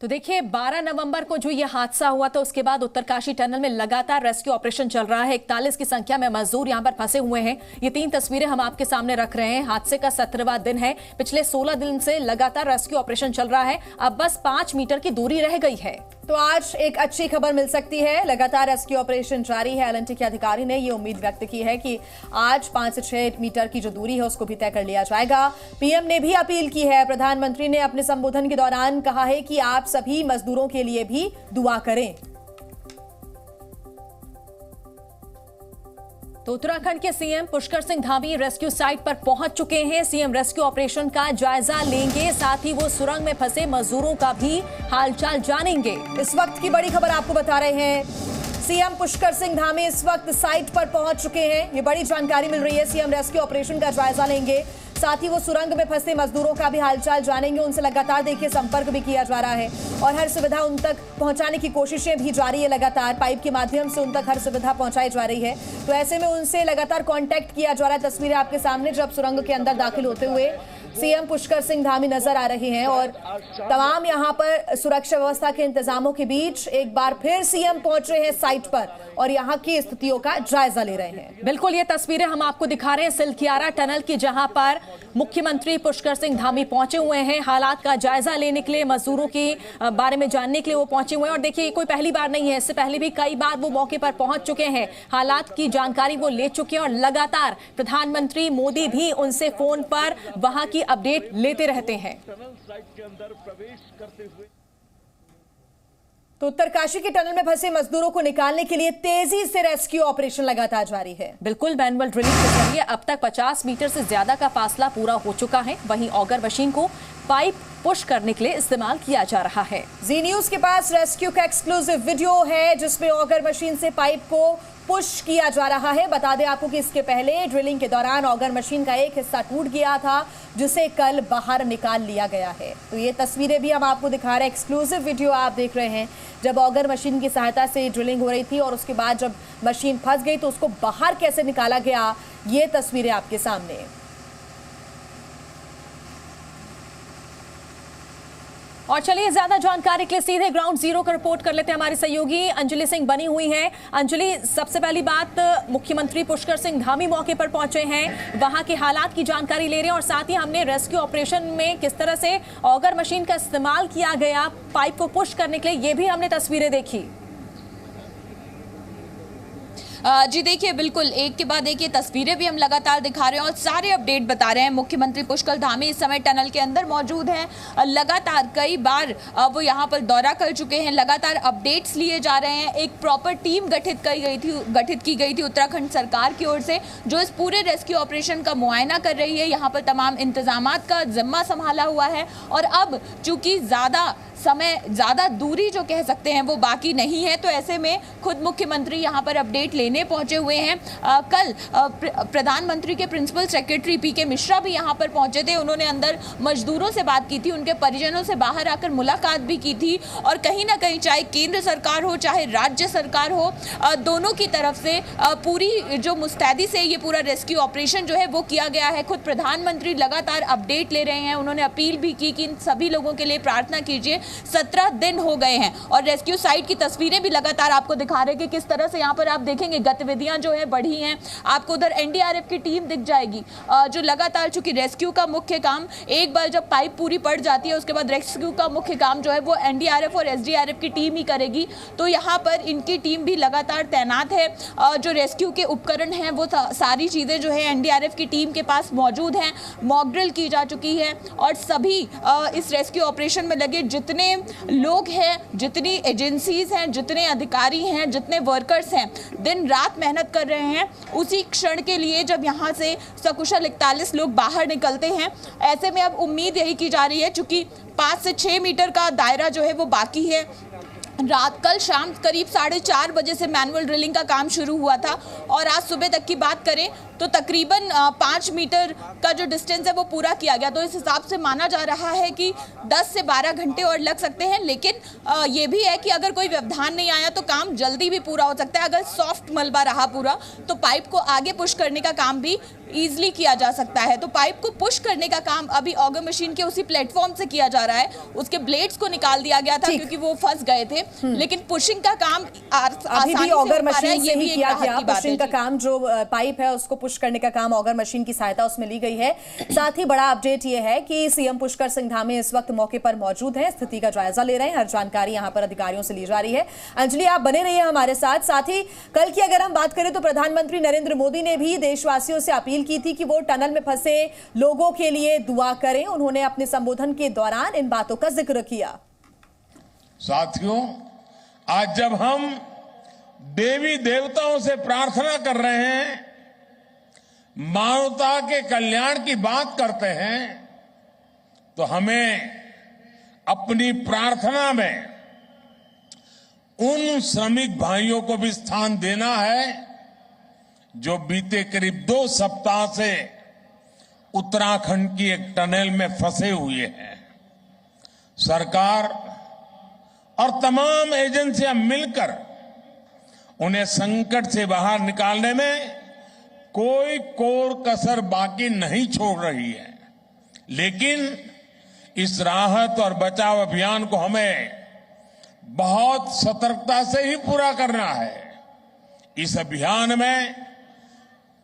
तो देखिए 12 नवंबर को जो ये हादसा हुआ था उसके बाद उत्तरकाशी टनल में लगातार रेस्क्यू ऑपरेशन चल रहा है। 41 की संख्या में मजदूर यहां पर फंसे हुए हैं। ये 3 तस्वीरें हम आपके सामने रख रहे हैं। हादसे का 17वां दिन है। पिछले 16 दिन से लगातार रेस्क्यू ऑपरेशन चल रहा है। अब बस 5 मीटर की दूरी रह गई है। तो आज एक अच्छी खबर मिल सकती है। लगातार रेस्क्यू ऑपरेशन जारी है। एलएनटी के अधिकारी ने ये उम्मीद व्यक्त की है कि आज 5 से 6 मीटर की जो दूरी है उसको भी तय कर लिया जाएगा। पीएम ने भी अपील की है। प्रधानमंत्री ने अपने संबोधन के दौरान कहा है कि आप सभी मजदूरों के लिए भी दुआ करें। तो उत्तराखंड के CM Pushkar Singh Dhami rescue site पर पहुंच चुके हैं। सीएम रेस्क्यू ऑपरेशन का जायजा लेंगे, साथ ही वो सुरंग में फंसे मजदूरों का भी हालचाल जानेंगे। इस वक्त की बड़ी खबर आपको बता रहे हैं। सीएम पुष्कर सिंह धामी इस वक्त साइट पर पहुंच चुके हैं। ये बड़ी जानकारी मिल रही है। सीएम रेस्क्यू ऑपरेशन का जायजा लेंगे, साथ ही वो सुरंग में फंसे मजदूरों का भी हालचाल जानेंगे। उनसे लगातार देखिए संपर्क भी किया जा रहा है और हर सुविधा उन तक पहुंचाने की कोशिशें भी जारी है। लगातार पाइप के माध्यम से उन तक हर सुविधा पहुंचाई जा रही है। तो ऐसे में उनसे लगातार कांटेक्ट किया जा रहा है। तस्वीरें आपके सामने जब सुरंग के अंदर दाखिल होते हुए सीएम पुष्कर सिंह धामी नजर आ रहे हैं और तमाम यहां पर सुरक्षा व्यवस्था के इंतजामों के बीच एक बार फिर सीएम पहुंच रहे हैं साइट पर और यहां की स्थितियों का जायजा ले रहे हैं। बिल्कुल ये तस्वीरें हम आपको दिखा रहे हैं सिलकियारा टनल की, जहां पर मुख्यमंत्री पुष्कर सिंह धामी पहुंचे हुए हैं। हालात का जायजा लेने के लिए, मजदूरों के बारे में जानने के लिए वो पहुंचे हुए हैं। और देखिए कोई पहली बार नहीं है, इससे पहले भी कई बार वो मौके पर पहुंच चुके हैं। हालात की जानकारी वो ले चुके हैं और लगातार प्रधानमंत्री मोदी भी उनसे फोन पर वहां की अपडेट लेते रहते हैं। तो उत्तरकाशी के टनल में फंसे मजदूरों को निकालने के लिए तेजी से रेस्क्यू ऑपरेशन लगातार जारी है। बिल्कुल मैनुअल ड्रिलिंग के जरिए अब तक 50 मीटर से ज्यादा का फासला पूरा हो चुका है। वहीं ऑगर मशीन को पाइप पुश करने के लिए इस्तेमाल किया जा रहा है। जी न्यूज के पास रेस्क्यू का एक्सक्लूसिव वीडियो है जिसमें ऑगर मशीन से पाइप को पुश किया जा रहा है। बता दें आपको कि इसके पहले ड्रिलिंग के दौरान ऑगर मशीन का एक हिस्सा टूट गया था जिसे कल बाहर निकाल लिया गया है। तो ये तस्वीरें भी हम आपको दिखा रहे हैं। एक्सक्लूसिव वीडियो आप देख रहे हैं जब ऑगर मशीन की सहायता से ड्रिलिंग हो रही थी और उसके बाद जब मशीन फंस गई तो उसको बाहर कैसे निकाला गया, ये तस्वीरें आपके सामने। और चलिए ज्यादा जानकारी के लिए सीधे ग्राउंड जीरो का रिपोर्ट कर लेते हैं। हमारी सहयोगी अंजलि सिंह बनी हुई हैं। अंजलि, सबसे पहली बात, मुख्यमंत्री पुष्कर सिंह धामी मौके पर पहुंचे हैं, वहां के हालात की जानकारी ले रहे हैं और साथ ही हमने रेस्क्यू ऑपरेशन में किस तरह से ऑगर मशीन का इस्तेमाल किया गया पाइप को पुश करने के लिए, ये भी हमने तस्वीरें देखी। जी देखिए, बिल्कुल एक के बाद एक ये तस्वीरें भी हम लगातार दिखा रहे हैं और सारे अपडेट बता रहे हैं। मुख्यमंत्री पुष्कर धामी इस समय टनल के अंदर मौजूद हैं। लगातार कई बार वो यहाँ पर दौरा कर चुके हैं। लगातार अपडेट्स लिए जा रहे हैं। एक प्रॉपर टीम गठित की गई थी उत्तराखंड सरकार की ओर से, जो इस पूरे रेस्क्यू ऑपरेशन का मुआयना कर रही है। यहाँ पर तमाम इंतजामात का जिम्मा संभाला हुआ है और अब चूंकि ज़्यादा दूरी जो कह सकते हैं वो बाकी नहीं है, तो ऐसे में खुद मुख्यमंत्री यहाँ पर अपडेट लेने पहुंचे हुए हैं। कल प्रधानमंत्री के प्रिंसिपल सेक्रेटरी पीके मिश्रा भी यहाँ पर पहुंचे थे। उन्होंने अंदर मजदूरों से बात की थी, उनके परिजनों से बाहर आकर मुलाकात भी की थी और कहीं ना कहीं चाहे केंद्र सरकार हो चाहे राज्य सरकार हो, दोनों की तरफ से पूरी जो मुस्तैदी से ये पूरा रेस्क्यू ऑपरेशन जो है वो किया गया है। खुद प्रधानमंत्री लगातार अपडेट ले रहे हैं। उन्होंने अपील भी की कि इन सभी लोगों के लिए प्रार्थना कीजिए। 17 दिन हो गए हैं और रेस्क्यू साइट की तस्वीरें भी लगातार आपको दिखा रहे हैं कि किस तरह से यहाँ पर आप देखेंगे गतिविधियां जो है बढ़ी हैं। आपको उधर एनडीआरएफ की टीम दिख जाएगी जो लगातार, चूंकि रेस्क्यू का मुख्य काम एक बार जब पाइप पूरी पड़ जाती है उसके बाद रेस्क्यू का मुख्य काम जो है वो एनडीआरएफ और एसडीआरएफ की टीम ही करेगी। तो यहाँ पर इनकी टीम भी लगातार तैनात है। जो रेस्क्यू के उपकरण हैं वो सारी चीज़ें जो है एनडीआरएफ की टीम के पास मौजूद हैं। मॉक ड्रिल की जा चुकी है और सभी इस रेस्क्यू ऑपरेशन में लगे जितने लोग हैं, जितनी एजेंसीज हैं, जितने अधिकारी हैं, जितने वर्कर्स हैं, दिन रात मेहनत कर रहे हैं उसी क्षण के लिए जब यहाँ से सकुशल 41 लोग बाहर निकलते हैं। ऐसे में अब उम्मीद यही की जा रही है, चूंकि 5 से 6 मीटर का दायरा जो है वो बाकी है। कल शाम करीब 4:30 बजे से मैनुअल ड्रिलिंग का काम शुरू हुआ था और आज सुबह तक की बात करें तो तकरीबन 5 मीटर का जो डिस्टेंस है वो पूरा किया गया। तो इस हिसाब से माना जा रहा है कि 10 से 12 घंटे और लग सकते हैं। लेकिन ये भी है कि अगर कोई व्यवधान नहीं आया तो काम जल्दी भी पूरा हो सकता है। अगर सॉफ्ट मलबा रहा पूरा तो पाइप को आगे पुश करने का काम भी ईजिली किया जा सकता है। तो पाइप को पुश करने का काम अभी ऑगर मशीन के उसी प्लेटफॉर्म से किया जा रहा है। उसके ब्लेड्स को निकाल दिया गया था क्योंकि वो फंस गए थे, लेकिन पुशिंग का काम अभी भी ऑगर मशीन से ही किया गया। पुशिंग का काम, जो पाइप है उसको पुश करने का काम ऑगर मशीन की सहायता उसमें ली गई है। साथ ही बड़ा अपडेट ये है कि सीएम पुष्कर सिंह धामी इस वक्त मौके पर मौजूद हैं, स्थिति का जायजा ले रहे हैं। हर जानकारी यहां पर अधिकारियों से ली जा रही है। अंजलि, आप बने रहिए हमारे साथ। साथ ही कल की अगर हम बात करें तो प्रधानमंत्री नरेंद्र मोदी ने भी देशवासियों से अपील की थी कि वो टनल में फंसे लोगों के लिए दुआ करें। उन्होंने अपने संबोधन के दौरान इन बातों का जिक्र किया। साथियों, आज जब हम देवी देवताओं से प्रार्थना कर रहे हैं, मानवता के कल्याण की बात करते हैं, तो हमें अपनी प्रार्थना में उन श्रमिक भाइयों को भी स्थान देना है जो बीते करीब 2 सप्ताह से उत्तराखंड की एक टनल में फंसे हुए हैं। सरकार और तमाम एजेंसियां मिलकर उन्हें संकट से बाहर निकालने में कोई कोर कसर बाकी नहीं छोड़ रही है। लेकिन इस राहत और बचाव अभियान को हमें बहुत सतर्कता से ही पूरा करना है। इस अभियान में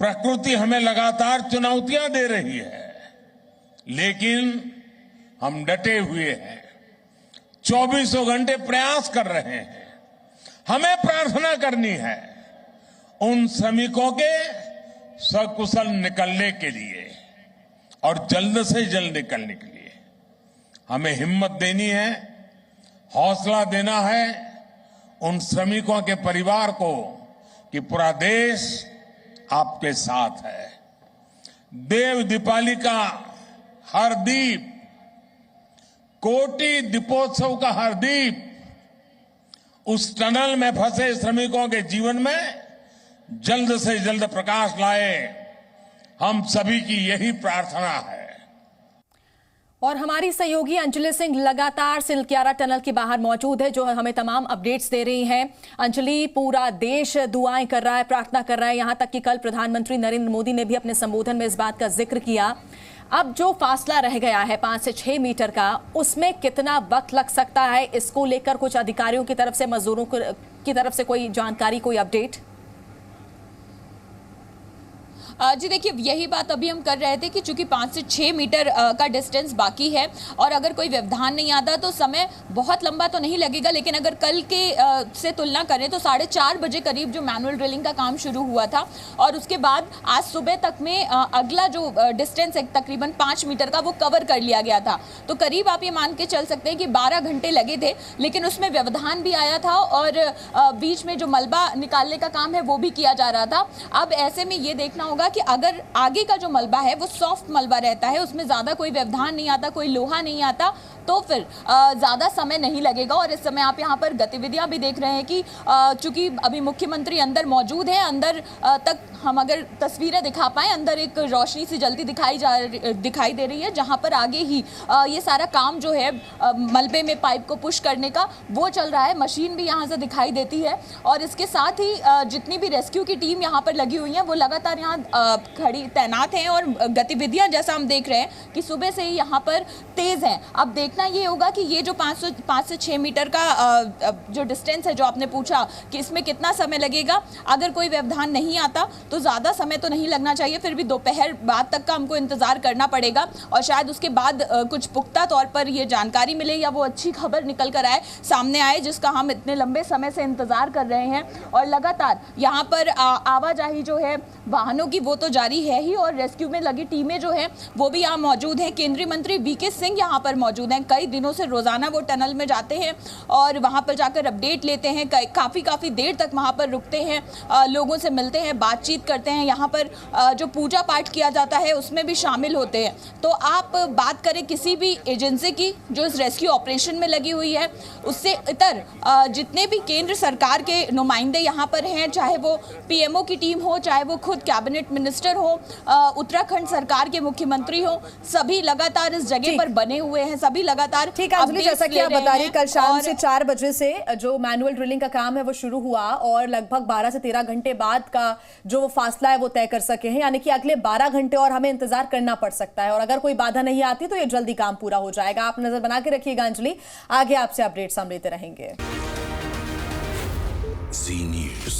प्रकृति हमें लगातार चुनौतियां दे रही है, लेकिन हम डटे हुए हैं, 24 घंटे प्रयास कर रहे हैं। हमें प्रार्थना करनी है उन श्रमिकों के सकुशल निकलने के लिए और जल्द से जल्द निकलने के लिए। हमें हिम्मत देनी है, हौसला देना है उन श्रमिकों के परिवार को कि पूरा देश आपके साथ है। देव दीपावली का हर दीप, कोटि दीपोत्सव का हर दीप उस टनल में फंसे श्रमिकों के जीवन में जल्द से जल्द प्रकाश लाए। हम सभी की यही प्रार्थना है। और हमारी सहयोगी अंजलि सिंह लगातार सिलक्यारा टनल के बाहर मौजूद है, जो हमें तमाम अपडेट्स दे रही हैं। अंजलि, पूरा देश दुआएं कर रहा है, प्रार्थना कर रहा है, यहां तक कि कल प्रधानमंत्री नरेंद्र मोदी ने भी अपने संबोधन में इस बात का जिक्र किया। अब जो फासला रह गया है 5 से 6 मीटर का, उसमें कितना वक्त लग सकता है? इसको लेकर कुछ अधिकारियों की तरफ से, मजदूरों की तरफ से कोई जानकारी, कोई अपडेट? जी देखिए, यही बात अभी हम कर रहे थे कि चूंकि 5 से 6 मीटर का डिस्टेंस बाकी है और अगर कोई व्यवधान नहीं आता तो समय बहुत लंबा तो नहीं लगेगा। लेकिन अगर कल के से तुलना करें तो 4:30 बजे करीब जो मैनुअल ड्रिलिंग का काम शुरू हुआ था और उसके बाद आज सुबह तक में अगला जो डिस्टेंस है तकरीबन 5 मीटर का, वो कवर कर लिया गया था। तो करीब आप ये मान के चल सकते हैं कि 12 घंटे लगे थे। लेकिन उसमें व्यवधान भी आया था और बीच में जो मलबा निकालने का काम है वो भी किया जा रहा था। अब ऐसे में ये देखना होगा कि अगर आगे का जो मलबा है वो सॉफ्ट मलबा रहता है, उसमें ज्यादा कोई व्यवधान नहीं आता, कोई लोहा नहीं आता, तो फिर ज्यादा समय नहीं लगेगा। और इस समय आप यहाँ पर गतिविधियां भी देख रहे हैं कि चूंकि अभी मुख्यमंत्री अंदर मौजूद है, अंदर तक हम अगर तस्वीरें दिखा पाए, अंदर एक रोशनी सी जल्दी दिखाई दे रही है, जहां पर आगे ही ये सारा काम जो है मलबे में पाइप को पुश करने का वो चल रहा है। मशीन भी यहाँ से दिखाई देती है और इसके साथ ही जितनी भी रेस्क्यू की टीम यहाँ पर लगी हुई है वो लगातार यहाँ खड़ी तैनात हैं और गतिविधियां जैसा हम देख रहे हैं कि सुबह से ही यहाँ पर तेज हैं। अब देखना ये होगा कि ये जो 5 से 6 मीटर का जो डिस्टेंस है, जो आपने पूछा कि इसमें कितना समय लगेगा, अगर कोई व्यवधान नहीं आता तो ज़्यादा समय तो नहीं लगना चाहिए। फिर भी दोपहर बाद तक का हमको इंतज़ार करना पड़ेगा और शायद उसके बाद कुछ पुख्ता तौर पर ये जानकारी मिले या वो अच्छी खबर निकल कर आए, सामने आए, जिसका हम इतने लंबे समय से इंतज़ार कर रहे हैं। और लगातार यहाँ पर आवाजाही जो है वाहनों की वो तो जारी है ही और रेस्क्यू में लगी टीमें जो है वो भी यहाँ मौजूद हैं। केंद्रीय मंत्री वीके सिंह यहाँ पर मौजूद हैं, हैं। कई दिनों से रोजाना वो टनल में जाते हैं और वहां पर जाकर अपडेट लेते हैं। काफी देर तक वहां पर रुकते हैं, लोगों से मिलते हैं, बातचीत करते हैं। यहाँ पर जो पूजा पाठ किया जाता है उसमें भी शामिल होते हैं। तो आप बात करें किसी भी एजेंसी की जो इस रेस्क्यू ऑपरेशन में लगी हुई है, उससे इतर जितने भी केंद्र सरकार के नुमाइंदे यहाँ पर हैं, चाहे वो पीएमओ की टीम हो, चाहे वो खुद कैबिनेट मिनिस्टर हो, उत्तराखंड सरकार के मुख्यमंत्री हो, सभी लगातार इस जगह पर बने हुए हैं। सभी लगातार ठीक है अंजलि, जैसा कि आप बता रही, कल शाम से 4 बजे से जो मैनुअल ड्रिलिंग का काम है वो शुरू हुआ और लगभग 12 से 13 घंटे बाद का जो वो फासला है वो तय कर सके हैं, यानी कि अगले 12 घंटे और हमें इंतजार करना पड़ सकता है। और अगर कोई बाधा नहीं आती तो ये जल्दी काम पूरा हो जाएगा। आप नजर बना के रखिएगा अंजलि, आगे आपसे अपडेट्स हम लेते रहेंगे। Zee News।